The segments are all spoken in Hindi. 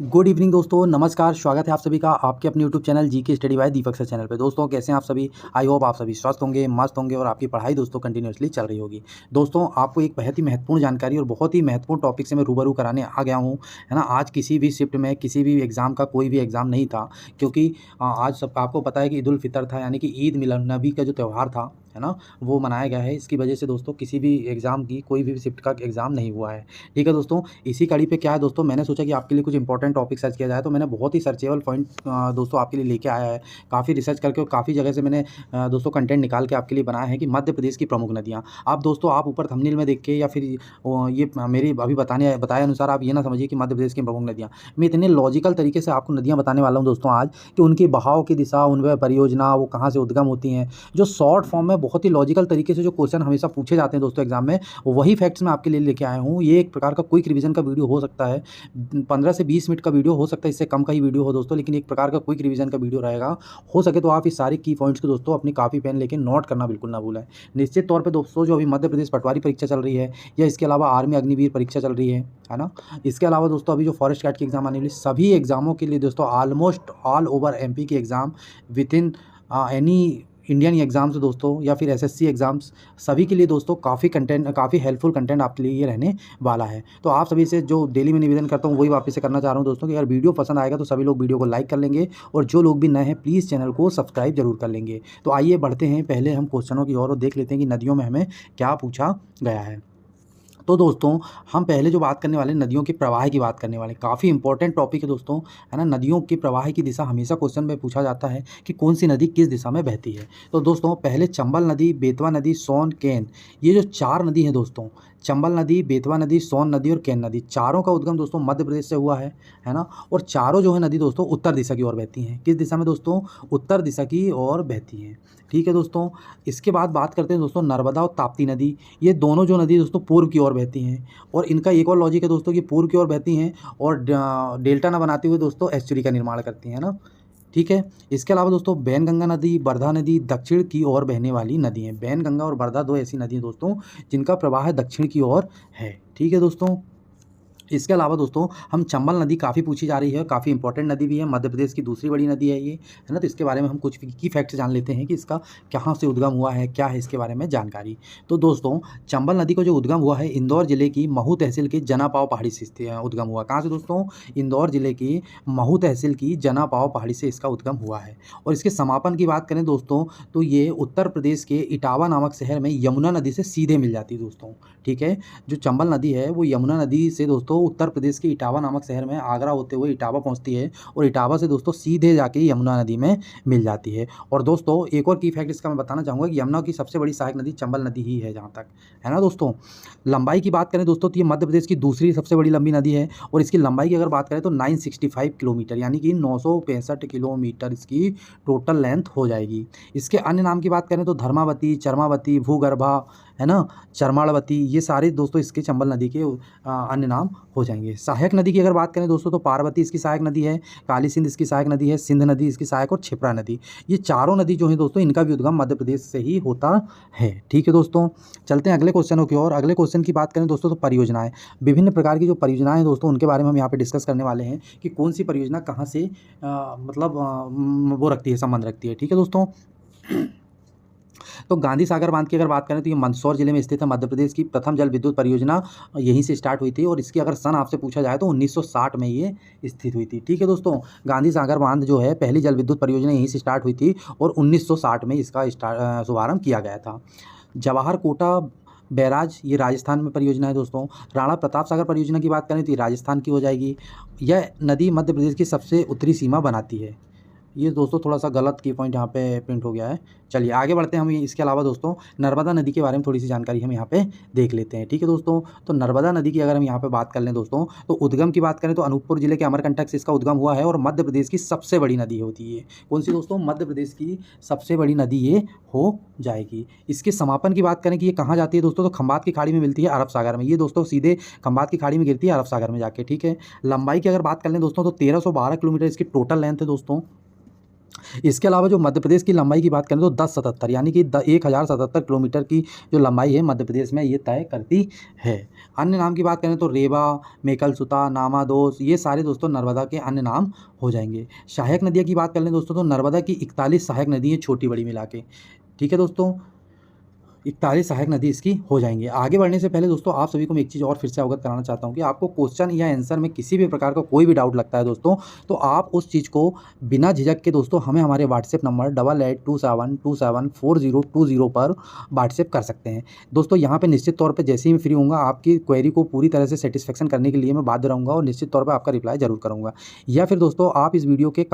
गुड इवनिंग दोस्तों, नमस्कार। स्वागत है आप सभी का आपके अपने YouTube channel GK study bye दीपक सर चैनल पे। दोस्तों कैसे हैं आप सभी? आई होप आप सभी स्वस्थ होंगे, मस्त होंगे और आपकी पढ़ाई दोस्तों कंटिन्यूअसली चल रही होगी। दोस्तों आपको एक बहुत ही महत्वपूर्ण जानकारी और बहुत ही महत्वपूर्ण टॉपिक से मैं रूबरू कराने आ गया हूँ, है ना। आज किसी भी शिफ्ट में किसी भी एग्ज़ाम का कोई भी एग्ज़ाम नहीं था, क्योंकि आज सब आपको पता है कि ईद उल फितर था, यानी कि ईद मिलाद नबी का जो त्यौहार था, है ना, वो मनाया गया है। इसकी वजह से दोस्तों किसी भी एग्ज़ाम की कोई भी शिफ्ट का एग्ज़ाम नहीं हुआ है। ठीक है दोस्तों, इसी कड़ी पे क्या है दोस्तों, मैंने सोचा कि आपके लिए कुछ इंपॉर्टेंट टॉपिक सर्च किया जाए, तो मैंने बहुत ही सर्चेबल पॉइंट दोस्तों आपके लिए लेके आया है। काफ़ी रिसर्च करके और काफ़ी जगह से मैंने दोस्तों कंटेंट निकाल के आपके लिए बनाया है कि मध्य प्रदेश की प्रमुख नदियाँ। आप दोस्तों आप ऊपर थंबनेल में देख के या फिर ये मेरी अभी बताए अनुसार आप ये ना समझिए कि मध्य प्रदेश की प्रमुख नदियाँ। मैं इतने लॉजिकल तरीके से आपको नदियाँ बताने वाला हूँ दोस्तों आज, कि उनकी बहाव की दिशा, उनमें परियोजना, वो कहाँ से उद्गम होती हैं, जो शॉर्ट फॉर्म में बहुत ही लॉजिकल तरीके से जो क्वेश्चन हमेशा पूछे जाते हैं दोस्तों एग्जाम में, वही फैक्ट्स मैं आपके लिए लेके आया हूँ। ये एक प्रकार का क्विक रिवीजन का वीडियो हो सकता है, 15 से 20 मिनट का वीडियो हो सकता है, इससे कम का ही वीडियो हो दोस्तों, लेकिन एक प्रकार का क्विक रिवीजन का वीडियो रहेगा। हो सके तो आप इस सारे की पॉइंट्स को दोस्तों अपनी कॉपी पेन लेके नोट करना बिल्कुल ना भूलें। निश्चित तौर पे दोस्तों जो अभी मध्य प्रदेश पटवारी परीक्षा चल रही है, या इसके अलावा आर्मी अग्निवीर परीक्षा चल रही है ना। इसके अलावा दोस्तों अभी जो फॉरेस्ट गार्ड की एग्जाम आने वाली, सभी एग्जामों के लिए दोस्तों ऑलमोस्ट ऑल ओवर एमपी की exam with in any Indian exams दोस्तों, या फिर एसएससी एग्ज़ाम्स, सभी के लिए दोस्तों काफ़ी हेल्पफुल कंटेंट आपके लिए ये रहने वाला है। तो आप सभी से जो डेली मैं निवेदन करता हूँ वही वापस से करना चाह रहा हूँ दोस्तों, कि अगर वीडियो पसंद आएगा तो सभी लोग वीडियो को लाइक कर लेंगे, और जो लोग भी नए हैं प्लीज़ चैनल को सब्सक्राइब जरूर कर लेंगे। तो आइए बढ़ते हैं पहले हम क्वेश्चनों की ओर और देख लेते हैं कि नदियों में हमें क्या पूछा गया है। तो दोस्तों हम पहले जो बात करने वाले हैं, नदियों के प्रवाह की बात करने वाले हैं। काफ़ी इंपॉर्टेंट टॉपिक है दोस्तों, है ना। नदियों के प्रवाह की दिशा हमेशा क्वेश्चन में पूछा जाता है कि कौन सी नदी किस दिशा में बहती है। तो दोस्तों पहले चंबल नदी, बेतवा नदी, सोन, केन, ये जो 4 नदी हैं दोस्तों, चंबल नदी, बेतवा नदी, सोन नदी और केन नदी, चारों का उद्गम दोस्तों मध्य प्रदेश से हुआ है ना। और चारों जो है नदी दोस्तों उत्तर दिशा की ओर बहती हैं। किस दिशा में दोस्तों? उत्तर दिशा की ओर बहती हैं। ठीक है दोस्तों, इसके बाद बात करते हैं दोस्तों नर्मदा और ताप्ती नदी। ये दोनों जो नदी दोस्तों पूर्व की ओर बहती हैं, और इनका एक और लॉजिक है दोस्तों कि पूर्व की ओर बहती हैं और डेल्टा ना बनाते हुए दोस्तों एस्चुरी का निर्माण करती हैं ना। ठीक है, इसके अलावा दोस्तों बैनगंगा नदी, बरधा नदी दक्षिण की ओर बहने वाली नदी हैं। बैनगंगा और बरधा दो ऐसी नदी हैं दोस्तों जिनका प्रवाह दक्षिण की ओर है। ठीक है दोस्तों, इसके अलावा दोस्तों हम चंबल नदी काफ़ी पूछी जा रही है, काफ़ी इंपॉर्टेंट नदी भी है, मध्य प्रदेश की दूसरी बड़ी नदी है ये, है ना। तो इसके बारे में हम कुछ की फैक्ट जान लेते हैं कि इसका कहाँ से उद्गम हुआ है, क्या है इसके बारे में जानकारी। तो दोस्तों चंबल नदी को जो उद्गम हुआ है इंदौर जिले की महू तहसील की जनापाव पहाड़ी से उद्गम हुआ। कहाँ से दोस्तों? इंदौर जिले की महू तहसील की जनापाव पहाड़ी से इसका उद्गम हुआ है। और इसके समापन की बात करें दोस्तों तो ये उत्तर प्रदेश के इटावा नामक शहर में यमुना नदी से सीधे मिल जाती है दोस्तों। ठीक है, जो चंबल नदी है वो यमुना नदी से दोस्तों उत्तर प्रदेश के इटावा नामक शहर में आगरा होते हुए इटावा पहुंचती है, और इटावा से दोस्तों सीधे जाके यमुना नदी में मिल जाती है। और दोस्तों एक और की फैक्ट इसका मैं बताना चाहूँगा कि यमुना की सबसे बड़ी सहायक नदी चंबल नदी ही है जहाँ तक, है ना दोस्तों। लंबाई की बात करें दोस्तों तो ये मध्य प्रदेश की दूसरी सबसे बड़ी लंबी नदी है, और इसकी लंबाई की अगर बात करें तो 965 किलोमीटर, यानी कि 965 किलोमीटर इसकी टोटल लेंथ हो जाएगी। इसके अन्य नाम की बात करें तो धर्मावती, चरमावती, भूगर्भा, है ना, चरमाड़वती, ये सारे दोस्तों इसके चंबल नदी के अन्य नाम हो जाएंगे। सहायक नदी की अगर बात करें दोस्तों तो पार्वती इसकी सहायक नदी है, काली सिंध इसकी सहायक नदी है, सिंध नदी इसकी सहायक, और क्षिप्रा नदी। ये चारों नदी जो है दोस्तों इनका भी उद्गम मध्य प्रदेश से ही होता है। ठीक है दोस्तों, चलते हैं अगले क्वेश्चनों की ओर। अगले क्वेश्चन की बात करें दोस्तों तो परियोजनाएं, विभिन्न प्रकार की जो परियोजनाएं हैं दोस्तों उनके बारे में हम यहाँ पे डिस्कस करने वाले हैं कि कौन सी परियोजना कहाँ से वो रखती है, संबंध रखती है। ठीक है दोस्तों, तो गांधी सागर बांध की अगर बात करें तो ये मंदसौर जिले में स्थित है। मध्य प्रदेश की प्रथम जल विद्युत परियोजना यहीं से स्टार्ट हुई थी, और इसकी अगर सन आपसे पूछा जाए तो 1960 में ये स्थित हुई थी। ठीक है दोस्तों, गांधी सागर बांध जो है पहली जल विद्युत परियोजना यहीं से स्टार्ट हुई थी, और 1960 में इसका शुभारंभ किया गया था। जवाहर कोटा बैराज ये राजस्थान में परियोजना है दोस्तों। राणा प्रताप सागर परियोजना की बात करें तो ये राजस्थान की हो जाएगी। यह नदी मध्य प्रदेश की सबसे उत्तरी सीमा बनाती है। ये दोस्तों थोड़ा सा गलत की पॉइंट यहाँ पे प्रिंट हो गया है। चलिए आगे बढ़ते हैं हम। इसके अलावा दोस्तों नर्मदा नदी के बारे में थोड़ी सी जानकारी हम यहाँ पे देख लेते हैं। ठीक है दोस्तों, तो नर्मदा नदी की अगर हम यहाँ पे बात कर लें दोस्तों तो उद्गम की बात करें तो अनूपपुर जिले के अमरकंटक से इसका उद्गम हुआ है, और मध्य प्रदेश की सबसे बड़ी नदी होती है। कौन सी दोस्तों? मध्य प्रदेश की सबसे बड़ी नदी ये हो जाएगी। इसके समापन की बात करें कि ये कहाँ जाती है दोस्तों, तो खंबात की खाड़ी में मिलती है अरब सागर में। ये दोस्तों सीधे खंबात की खाड़ी में गिरती है अरब सागर में जाके। ठीक है, लंबाई की अगर बात कर लें दोस्तों तो 1312 किलोमीटर इसकी टोटल लेंथ है दोस्तों। इसके अलावा जो मध्य प्रदेश की लंबाई की बात करें तो 1077 यानी कि 1077 किलोमीटर की जो लंबाई है मध्य प्रदेश में ये तय करती है। अन्य नाम की बात करें तो रेवा, मेकलसुता, नामादोस, ये सारे दोस्तों नर्मदा के अन्य नाम हो जाएंगे। सहायक नदियाँ की बात कर लें दोस्तों तो नर्मदा की 41 सहायक नदी हैं, छोटी बड़ी मिला के। ठीक है दोस्तों, 41 सहायक नदी इसकी हो जाएंगी। आगे बढ़ने से पहले दोस्तों आप सभी को मैं एक चीज़ और फिर से अवगत कराना चाहता हूँ कि आपको क्वेश्चन या आंसर में किसी भी प्रकार का कोई भी डाउट लगता है दोस्तों, तो आप उस चीज़ को बिना झिझक के दोस्तों हमें हमारे व्हाट्सएप नंबर 8827274020 पर व्हाट्सएप कर सकते हैं। दोस्तों यहाँ पर निश्चित तौर पर जैसे ही मैं फ्री होऊंगा आपकी क्वेरी को पूरी तरह से सेटिस्फेक्शन करने के लिए मैं बाध्य रहूँगा और निश्चित तौर पर आपका रिप्लाई जरूर करूँगा। या फिर दोस्तों आप इस वीडियो के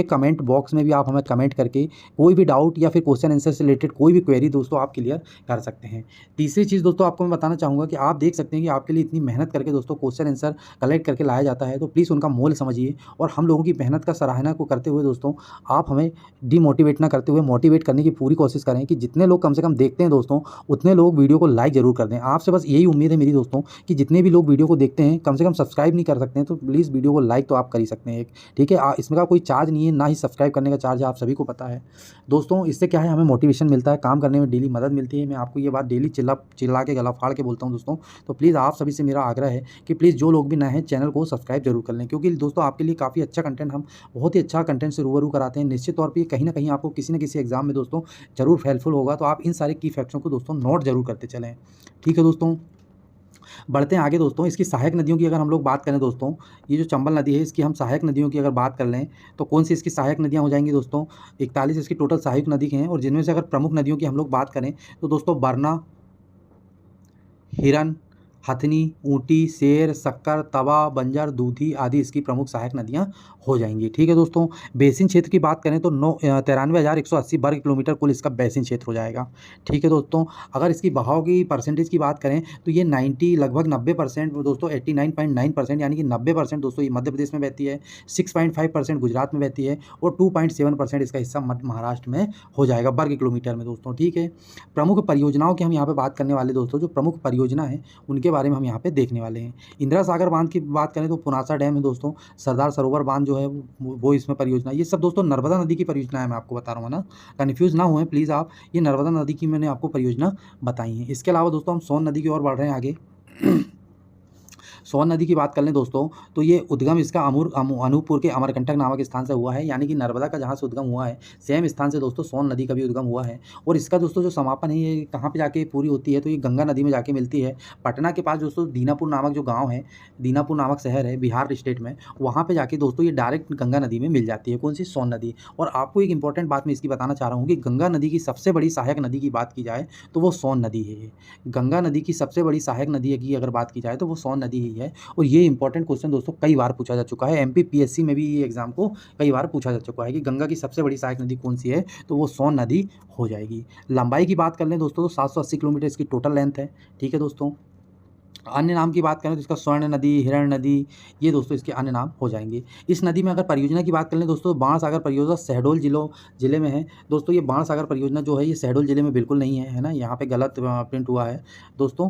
कमेंट बॉक्स में भी आप हमें कमेंट करके कोई भी डाउट या फिर क्वेश्चन आंसर से रिलेटेड कोई भी क्वेरी दोस्तों आप क्लियर कर सकते हैं। तीसरी चीज़ दोस्तों आपको मैं बताना चाहूँगा कि आप देख सकते हैं कि आपके लिए इतनी मेहनत करके दोस्तों क्वेश्चन आंसर कलेक्ट करके लाया जाता है, तो प्लीज़ उनका मोल समझिए और हम लोगों की मेहनत का सराहना को करते हुए दोस्तों आप हमें डिमोटिवेट ना करते हुए मोटिवेट करने की पूरी कोशिश करें कि जितने लोग कम से कम देखते हैं दोस्तों उतने लोग वीडियो को लाइक ज़रूर कर दें। आपसे बस यही उम्मीद है मेरी दोस्तों कि जितने भी लोग वीडियो को देखते हैं कम से कम सब्सक्राइब नहीं कर सकते हैं तो प्लीज़ वीडियो को लाइक तो आप कर ही सकते हैं एक। ठीक है, इसमें का कोई चार्ज नहीं है, ना ही सब्सक्राइब करने का चार्ज है, आप सभी को पता है दोस्तों। इससे क्या है, हमें मोटिवेशन मिलता है, काम करने में डेली मदद मिलती है। मैं आपको ये बात डेली चिल्ला के गला फाड़ के बोलता हूँ दोस्तों। तो प्लीज़ आप सभी से मेरा आग्रह है कि प्लीज़ जो लोग भी नए हैं चैनल को सब्सक्राइब जरूर कर लें, क्योंकि दोस्तों आपके लिए काफ़ी अच्छा कंटेंट, हम बहुत ही अच्छा कंटेंट से रूबरू कराते हैं। निश्चित तौर पर कहीं ना कहीं आपको किसी न किसी एग्जाम में दोस्तों जरूर हेल्पफुल होगा, तो आप इन सारे की फैक्ट्सों को दोस्तों नोट जरूर करते चलें। ठीक है दोस्तों, बढ़ते हैं आगे दोस्तों। इसकी सहायक नदियों की अगर हम लोग बात करें दोस्तों, ये जो चंबल नदी है इसकी हम सहायक नदियों की अगर बात कर लें तो कौन सी इसकी सहायक नदियां हो जाएंगी दोस्तों, 41 इसकी टोटल सहायक नदी के हैं। और जिनमें से अगर प्रमुख नदियों की हम लोग बात करें तो दोस्तों बरना, हिरन, हथनी, ऊटी, शेर, शक्कर, तवा, बंजर, दूधी आदि इसकी प्रमुख सहायक नदियां हो जाएंगी। ठीक है दोस्तों, बेसिन क्षेत्र की बात करें तो 93,180 वर्ग किलोमीटर कुल इसका बेसिन क्षेत्र हो जाएगा। ठीक है दोस्तों, अगर इसकी बहाव की परसेंटेज की बात करें तो ये लगभग 90% दोस्तों, 89.9% यानी कि 90% दोस्तों ये मध्य प्रदेश में बहती है, 6.5% गुजरात में बहती है और 2.7% इसका हिस्सा महाराष्ट्र में हो जाएगा वर्ग किलोमीटर में दोस्तों। ठीक है, प्रमुख परियोजनाओं की हम यहाँ पे बात करने वाले दोस्तों, जो प्रमुख परियोजना है उनके बारे में हम यहाँ पे देखने वाले हैं। इंदिरा सागर बांध की बात करें तो पुनासा डैम है दोस्तों, सरदार सरोवर बांध जो है वो इसमें परियोजना। ये सब दोस्तों नर्मदा नदी की परियोजना है, मैं आपको बता रहा हूँ ना, कन्फ्यूज़ ना हुए प्लीज़ आप। ये नर्मदा नदी की मैंने आपको परियोजना बताई है। इसके अलावा दोस्तों हम सोन नदी की ओर बढ़ रहे हैं आगे। सोन नदी की बात कर लें दोस्तों तो ये उद्गम इसका अनूपपुर के अमरकंटक नामक स्थान से हुआ है, यानी कि नर्मदा का जहाँ से उद्गम हुआ है सेम स्थान से दोस्तों सोन नदी का भी उद्गम हुआ है। और इसका दोस्तों जो समापन है ये कहाँ पे जाके पूरी होती है, तो ये गंगा नदी में जाके मिलती है। पटना के पास दोस्तों दीनापुर नामक जो गाँव है, दीनापुर नामक शहर है बिहार स्टेट में, वहाँ पर जाके दोस्तों ये डायरेक्ट गंगा नदी में मिल जाती है। कौन सी? सोन नदी। और आपको एक इंपॉर्टेंट बात मैं इसकी बताना चाह रहा हूँ कि गंगा नदी की सबसे बड़ी सहायक नदी की बात की जाए तो वो सोन नदी है। गंगा नदी की सबसे बड़ी सहायक नदी की अगर बात की जाए तो वो सोन नदी ही है। और ये इंपॉर्टेंट क्वेश्चन दोस्तों कई बार पूछा जा चुका है, एमपीपीएससी में भी ये एग्जाम को कई बार पूछा जा चुका है कि गंगा की सबसे बड़ी सहायक नदी कौन सी है, तो वो सोन नदी हो जाएगी। लंबाई की बात कर लें दोस्तों तो 780 किलोमीटर इसकी टोटल लेंथ है। ठीक है दोस्तों, अन्य नाम की बात करें तो इसका स्वर्ण नदी, हिरण नदी, ये दोस्तों इसके अन्य नाम हो जाएंगे। इस नदी में अगर परियोजना की बात कर लें दोस्तों, बाणसागर परियोजना शहडोल जिले में है दोस्तों। ये बाणसागर परियोजना जो है ये शहडोल जिले में बिल्कुल नहीं है, है ना, यहाँ पे गलत प्रिंट हुआ है दोस्तों।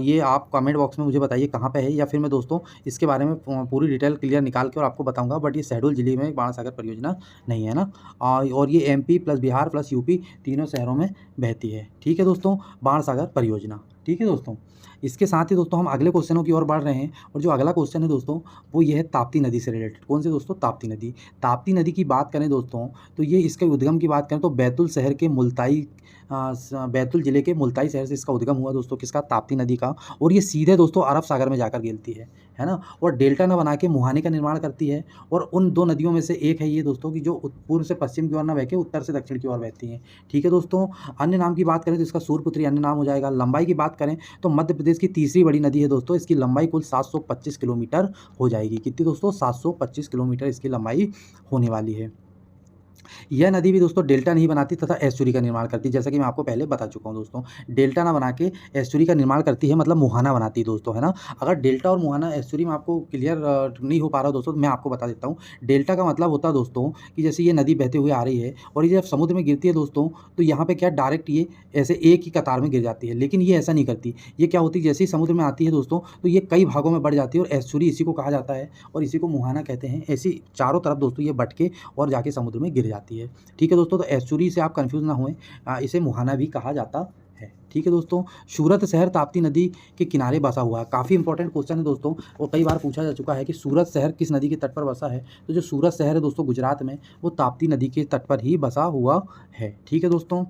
ये आप कमेंट बॉक्स में मुझे बताइए कहाँ पे है, या फिर मैं दोस्तों इसके बारे में पूरी डिटेल क्लियर निकाल के और आपको बताऊँगा। बट ये शहडोल जिले में बाणसागर परियोजना नहीं है ना। और ये MP plus Bihar plus UP तीनों शहरों में बहती है। ठीक है दोस्तों, बाणसागर परियोजना। ठीक है दोस्तों, इसके साथ ही दोस्तों हम अगले क्वेश्चनों की ओर बढ़ रहे हैं। और जो अगला क्वेश्चन है दोस्तों वो ये है ताप्ती नदी से रिलेटेड। कौन सी दोस्तों? ताप्ती नदी। ताप्ती नदी की बात करें दोस्तों तो ये इसके उद्गम की बात करें तो बैतूल शहर के बैतूल जिले के मुल्ताई शहर से इसका उद्गम हुआ दोस्तों, किसका? ताप्ती नदी का। और ये सीधे दोस्तों अरब सागर में जाकर गिरती है ना। और डेल्टा न बना के मुहाने का निर्माण करती है। और उन दो नदियों में से एक है ये दोस्तों कि जो पूर्व से पश्चिम की ओर न बह के उत्तर से दक्षिण की ओर बहती हैं। ठीक है दोस्तों, अन्य नाम की बात करें तो इसका सूर्यपुत्री अन्य नाम हो जाएगा। लंबाई की बात करें तो मध्य प्रदेश की तीसरी बड़ी नदी है दोस्तों, इसकी लंबाई कुल 725 किलोमीटर हो जाएगी। कितनी दोस्तों? 725 किलोमीटर इसकी लंबाई होने वाली है। यह नदी भी दोस्तों डेल्टा नहीं बनाती तथा एस्चुरी का निर्माण करती है, जैसा कि मैं आपको पहले बता चुका हूँ दोस्तों। डेल्टा ना बना के एस्चुरी का निर्माण करती है, मतलब मुहाना बनाती है दोस्तों, है ना। अगर डेल्टा और मुहाना एस्चुरी में आपको क्लियर नहीं हो पा रहा दोस्तों, तो मैं आपको बता देता हूँ। डेल्टा का मतलब होता है दोस्तों कि जैसे ये नदी बहते हुए आ रही है और ये जब समुद्र में गिरती है दोस्तों, तो यहाँ पे क्या डायरेक्ट ये ऐसे एक ही कतार में गिर जाती है, लेकिन ये ऐसा नहीं करती। ये क्या होती है, जैसे ही समुद्र में आती है दोस्तों, तो ये कई भागों में बढ़ जाती है और एस्चुरी इसी को कहा जाता है और इसी को मुहाना कहते हैं। ऐसी चारों तरफ दोस्तों ये बट के और जाके समुद्र में गिर जाती है। ठीक है दोस्तों, तो एस्चुरी से आप कंफ्यूज ना होएं, इसे मुहाना भी कहा जाता है। ठीक है दोस्तों, सूरत शहर ताप्ती नदी के किनारे बसा हुआ है। काफ़ी इंपॉर्टेंट क्वेश्चन है दोस्तों, और कई बार पूछा जा चुका है कि सूरत शहर किस नदी के तट पर बसा है। तो जो सूरत शहर है दोस्तों गुजरात में, वो ताप्ती नदी के तट पर ही बसा हुआ है। ठीक है दोस्तों,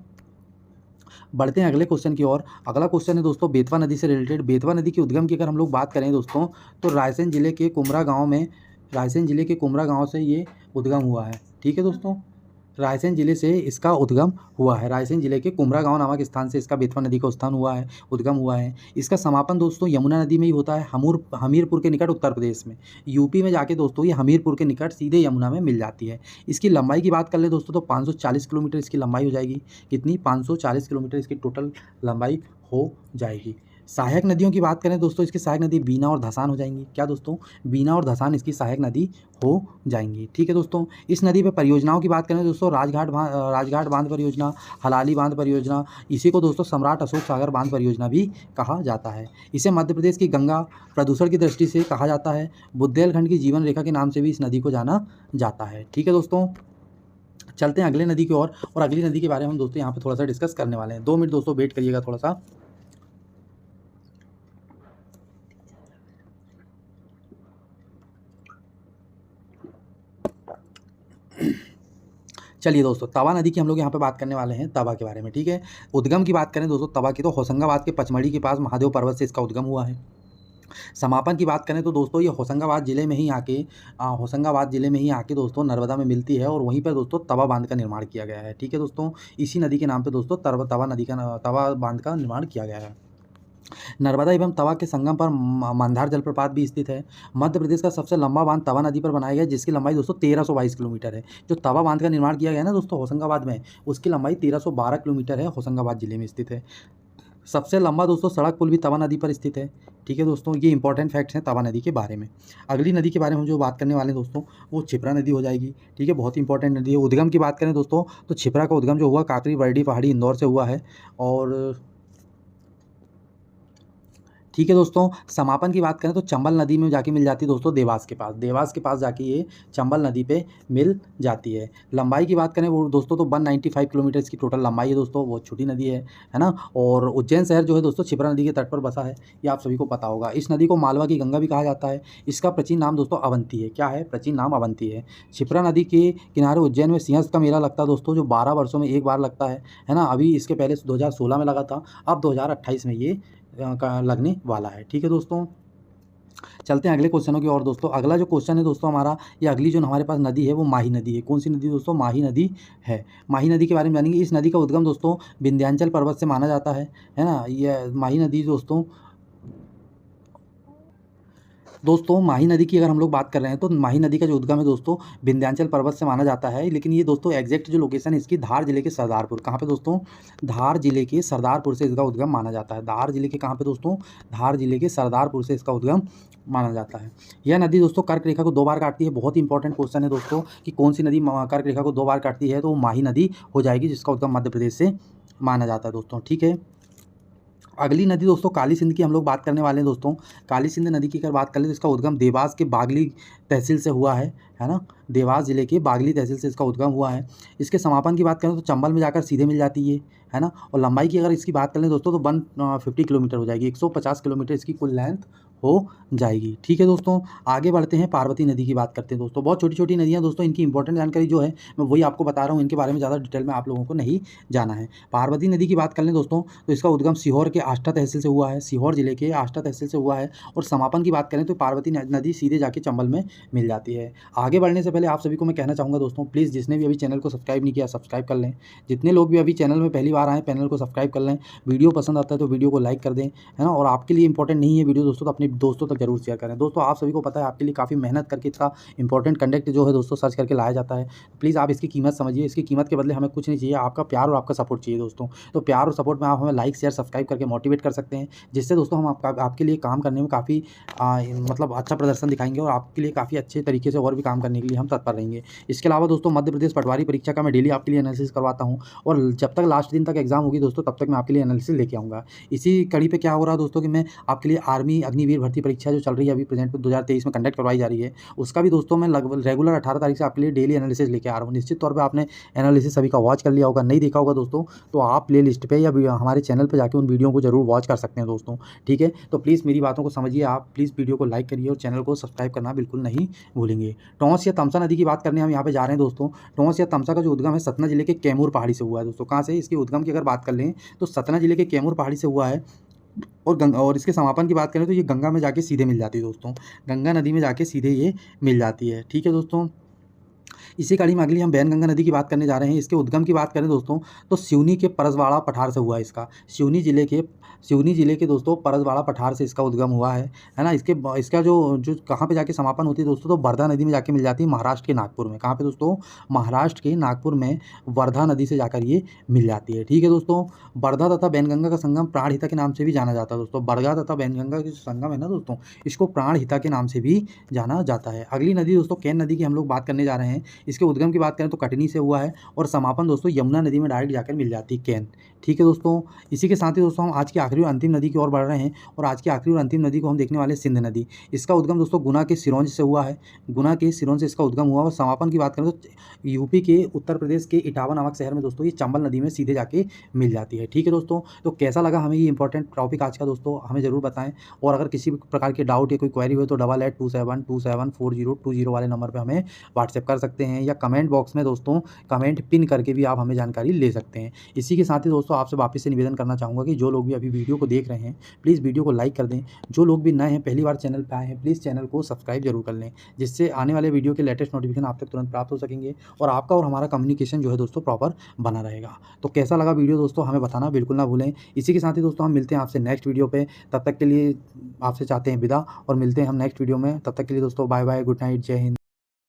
बढ़ते हैं अगले क्वेश्चन की ओर। अगला क्वेश्चन है दोस्तों बेतवा नदी से रिलेटेड। बेतवा नदी के उद्गम की अगर हम लोग बात करें दोस्तों, तो रायसेन जिले के कुमरा गांव से ये उद्गम हुआ है। ठीक है दोस्तों, रायसेन जिले से इसका उद्गम हुआ है। रायसेन जिले के कुमरा गांव नामक स्थान से इसका बेतवा नदी का उद्गम हुआ है। इसका समापन दोस्तों यमुना नदी में ही होता है, हमीरपुर के निकट उत्तर प्रदेश में। यूपी में जाके दोस्तों ये हमीरपुर के निकट सीधे यमुना में मिल जाती है। इसकी लंबाई की बात कर ले दोस्तों, तो 540 किलोमीटर इसकी लंबाई हो जाएगी। कितनी? 540 किलोमीटर इसकी टोटल लंबाई हो जाएगी। सहायक नदियों की बात करें दोस्तों, इसकी सहायक नदी बीना और धसान हो जाएंगी। क्या दोस्तों? बीना और धसान इसकी सहायक नदी हो जाएंगी। ठीक है दोस्तों, इस नदी पर परियोजनाओं की बात करें दोस्तों, राजघाट बांध परियोजना, हलाली बांध परियोजना, इसी को दोस्तों सम्राट अशोक सागर बांध परियोजना भी कहा जाता है। इसे मध्य प्रदेश की गंगा प्रदूषण की दृष्टि से कहा जाता है। बुंदेलखंड की जीवन रेखा के नाम से भी इस नदी को जाना जाता है। ठीक है दोस्तों, चलते हैं अगले नदी की ओर, और अगली नदी के बारे में हम दोस्तों यहाँ पे थोड़ा सा डिस्कस करने वाले हैं। 2 मिनट दोस्तों वेट करिएगा थोड़ा सा। चलिए दोस्तों, तवा नदी की हम लोग यहाँ पे बात करने वाले हैं, तवा के बारे में। ठीक है, उद्गम की बात करें दोस्तों तवा की, तो होशंगाबाद के पचमढ़ी के पास महादेव पर्वत से इसका उद्गम हुआ है। समापन की बात करें तो दोस्तों ये होशंगाबाद जिले में ही आके दोस्तों नर्मदा में मिलती है, और वहीं पर दोस्तों तवा बांध का निर्माण किया गया है। ठीक है दोस्तों, इसी नदी के नाम पे दोस्तों तवा बांध का निर्माण किया गया है। नर्मदा एवं तवा के संगम पर मंदार जलप्रपात भी स्थित है। मध्य प्रदेश का सबसे लंबा बांध तवा नदी पर बनाया गया, जिसकी लंबाई दोस्तों 1322 किलोमीटर है। जो तवा बांध का निर्माण किया गया है ना दोस्तों होशंगाबाद में, उसकी लंबाई 1312 किलोमीटर है, होशंगाबाद जिले में स्थित है। सबसे लंबा दोस्तों सड़क पुल भी तवा नदी पर स्थित है। ठीक है दोस्तों, ये इंपॉर्टेंट फैक्ट्स हैं तवा नदी के बारे में। अगली नदी के बारे में जो बात करने वाले हैं दोस्तों, वो क्षिप्रा नदी हो जाएगी। ठीक है, बहुत ही इंपॉर्टेंट नदी है। उद्गम की बात करें दोस्तों, तो क्षिप्रा का उद्गम जो हुआ काकरी बरडी पहाड़ी इंदौर से हुआ है। और ठीक है दोस्तों, समापन की बात करें तो चंबल नदी में जाके मिल जाती है दोस्तों देवास के पास जाके ये चंबल नदी पे मिल जाती है। लंबाई की बात करें वो दोस्तों, तो 195 किलोमीटर इसकी टोटल लंबाई है दोस्तों, बहुत छोटी नदी है ना। और उज्जैन शहर जो है दोस्तों क्षिप्रा नदी के तट पर बसा है, ये आप सभी को पता होगा। इस नदी को मालवा की गंगा भी कहा जाता है। इसका प्राचीन नाम दोस्तों अवंती है। क्या है? प्राचीन नाम अवंती है। क्षिप्रा नदी के किनारे उज्जैन में सिंहस्थ का मेला लगता है दोस्तों, जो 12 वर्षों में एक बार लगता है ना। अभी इसके पहले 2016 में लगा था, अब 2028 में ये का लगने वाला है। ठीक है दोस्तों, चलते हैं अगले क्वेश्चनों की ओर दोस्तों। अगला जो क्वेश्चन है दोस्तों हमारा, ये अगली जो हमारे पास नदी है वो माही नदी है। कौन सी नदी दोस्तों? माही नदी है। माही नदी के बारे में जानेंगे। इस नदी का उद्गम दोस्तों विंध्याचल पर्वत से माना जाता है ना। ये माही नदी दोस्तों माही नदी की अगर हम लोग बात कर रहे हैं, तो माही नदी का जो उद्गम है दोस्तों विंध्याचल पर्वत से माना जाता है। लेकिन ये दोस्तों एग्जैक्ट जो लोकेशन है इसकी धार जिले के सरदारपुर, कहाँ पे दोस्तों? धार जिले के सरदारपुर से इसका उद्गम माना जाता है। धार जिले के कहाँ पे दोस्तों? धार जिले के सरदारपुर से इसका उद्गम माना जाता है। यह नदी दोस्तों कर्क रेखा को 2 बार काटती है। बहुत ही इंपॉर्टेंट क्वेश्चन है दोस्तों कि कौन सी नदी कर्क रेखा को 2 बार काटती है, तो वो माही नदी हो जाएगी, जिसका उद्गम मध्य प्रदेश से माना जाता है दोस्तों। ठीक है, अगली नदी दोस्तों काली सिंध की हम लोग बात करने वाले हैं दोस्तों। काली सिंध नदी की अगर बात करें तो इसका उद्गम देवास के बागली तहसील से हुआ है ना। देवास जिले के बागली तहसील से इसका उद्गम हुआ है। इसके समापन की बात करें तो चंबल में जाकर सीधे मिल जाती है ना। और लंबाई की अगर इसकी बात करें दोस्तों, तो 150 किलोमीटर हो जाएगी। 150 किलोमीटर इसकी कुल लेंथ हो जाएगी। ठीक है दोस्तों, आगे बढ़ते हैं, पार्वती नदी की बात करते हैं दोस्तों। बहुत छोटी छोटी नदियाँ दोस्तों, इनकी इंपॉर्टेंट जानकारी जो है मैं वही आपको बता रहा हूँ, इनके बारे में ज़्यादा डिटेल में आप लोगों को नहीं जाना है। पार्वती नदी की बात कर लें दोस्तों, तो इसका उद्गम सीहोर के आष्टा तहसील से हुआ है। सीहोर जिले के आष्टा तहसील से हुआ है। और समापन की बात करें तो पार्वती नदी सीधे जाके चंबल में मिल जाती है। आगे बढ़ने से पहले आप सभी को मैं कहना चाहूँगा दोस्तों, प्लीज़ जिसने भी अभी चैनल को सब्सक्राइब नहीं किया सब्सक्राइब कर लें। जितने लोग भी अभी चैनल में पहली बार बार आएँ, चैनल को सब्सक्राइब कर लें, वीडियो पसंद आता है तो वीडियो को लाइक कर दें, है ना। और आपके लिए इंपॉर्टेंट नहीं है वीडियो दोस्तों, तो अपने दोस्तों तक जरूर शेयर करें। दोस्तों आप सभी को पता है आपके लिए काफ़ी मेहनत करके इसका इंपॉर्टेंट कंटेंट जो है दोस्तों सर्च करके लाया जाता है। प्लीज़ आप इसकी कीमत समझिए, इसकी कीमत के बदले हमें कुछ नहीं चाहिए, आपका प्यार और आपका सपोर्ट चाहिए दोस्तों। तो प्यार और सपोर्ट में आप हमें लाइक, शेयर, सब्सक्राइब करके मोटिवेट कर सकते हैं, जिससे दोस्तों हम आपके लिए काम करने में काफ़ी मतलब अच्छा प्रदर्शन दिखाएँगे और आपके लिए काफ़ी अच्छे तरीके से और भी काम करने के लिए हम तत्पर रहेंगे। इसके अलावा दोस्तों मध्य प्रदेश पटवारी परीक्षा का मैं डेली आपके लिए एनालिसिस करवाता हूँ और जब तक लास्ट दिन तक एग्जाम होगी दोस्तों तब तक मैं आपके लिए एनालिसिस लेके आऊँगा। इसी कड़ी पे क्या हो रहा है दोस्तों कि मैं आपके लिए आर्मी अग्निवीर भर्ती परीक्षा जो चल रही है अभी प्रेजेंट में 2023 में कंडक्ट करवाई जा रही है, उसका भी दोस्तों मैं लगभग रेगुलर 18 तारीख से आपके लिए डेली एनालिसिस लेके आ रहा हूँ। निश्चित तौर पे आपने एनालिसिस सभी का वॉच कर लिया होगा, नहीं देखा होगा दोस्तों तो आप प्ले लिस्ट पे या हमारे चैनल पे जाके उन वीडियो को जरूर वॉच कर सकते हैं दोस्तों, ठीक है। तो प्लीज़ मेरी बातों को समझिए, आप प्लीज़ वीडियो को लाइक करिए और चैनल को सब्सक्राइब करना बिल्कुल नहीं भूलेंगे। टॉस या तमसा नदी की बात करने हम यहाँ पे जा रहे हैं दोस्तों। टॉस या तमसा का जो उद्गम है सतना जिले के कैमूर पहाड़ी से हुआ है दोस्तों। कहाँ से इसके उद्गम की अगर बात कर लें तो सतना जिले के कैमूर पहाड़ी से हुआ है और इसके समापन की बात करें तो ये गंगा में जाके सीधे मिल जाती है दोस्तों, गंगा नदी में जाके सीधे ये मिल जाती है, ठीक है दोस्तों। इसी कड़ी में अगली हम बैनगंगा नदी की बात करने जा रहे हैं। इसके उद्गम की बात करें दोस्तों तो सिवनी के परसवाड़ा पठार से हुआ है इसका, सिवनी जिले के दोस्तों परसवाड़ा पठार से इसका उद्गम हुआ है ना। इसका जो कहाँ पे जाके समापन होती है दोस्तों तो वर्धा नदी में जाके मिल जाती है महाराष्ट्र के नागपुर में। कहाँ पे दोस्तों? महाराष्ट्र के नागपुर में वर्धा नदी से जाकर ये मिल जाती है, ठीक है दोस्तों। वर्धा तथा बैनगंगा का संगम प्राणहिता के नाम से भी जाना जाता है दोस्तों। वर्धा तथा बैनगंगा का जो संगम है ना दोस्तों इसको प्राणहिता के नाम से भी जाना जाता है। अगली नदी दोस्तों केन नदी की हम लोग बात करने जा रहे हैं। इसके उद्गम की बात करें तो कटनी से हुआ है और समापन दोस्तों यमुना नदी में डायरेक्ट जाकर मिल जाती है कैन, ठीक है दोस्तों। इसी के साथ ही दोस्तों हम आज की आखिरी और अंतिम नदी की ओर बढ़ रहे हैं और आज की आखिरी और अंतिम नदी को हम देखने वाले हैं सिंध नदी। इसका उद्गम दोस्तों गुना के सिरोंज से हुआ है, गुना के सिरोंज से इसका उद्गम हुआ और समापन की बात करें तो यूपी के उत्तर प्रदेश के इटावा नामक शहर में दोस्तों ये चंबल नदी में सीधे जाके मिल जाती है, ठीक है दोस्तों। तो कैसा लगा हमें ये इंपॉर्टेंट टॉपिक आज का दोस्तों हमें ज़रूर बताएं और अगर किसी भी प्रकार के डाउट या कोई क्वेरी हो तो 8827274020 वाले नंबर पर हमें व्हाट्सएप कर सकते हैं या कमेंट बॉक्स में दोस्तों कमेंट पिन करके भी आप हमें जानकारी ले सकते हैं। इसी के साथ ही दोस्तों आपसे वापस से निवेदन करना चाहूँगा कि जो लोग भी अभी वीडियो को देख रहे हैं प्लीज़ वीडियो को लाइक कर दें। जो लोग भी नए हैं पहली बार चैनल पर आए हैं प्लीज़ चैनल को सब्सक्राइब जरूर कर लें, जिससे आने वाले वीडियो के लेटेस्ट नोटिफिकेशन आप तक तुरंत प्राप्त हो सकेंगे और आपका और हमारा कम्युनिकेशन जो है दोस्तों प्रॉपर बना रहेगा। तो कैसा लगा वीडियो दोस्तों हमें बताना बिल्कुल ना भूलें। इसी के साथ ही दोस्तों हम मिलते हैं आपसे नेक्स्ट वीडियो पे, तब तक के लिए आपसे चाहते हैं विदा और मिलते हैं हम नेक्स्ट वीडियो में। तब तक के लिए दोस्तों बाय बाय, गुड नाइट, जय हिंद।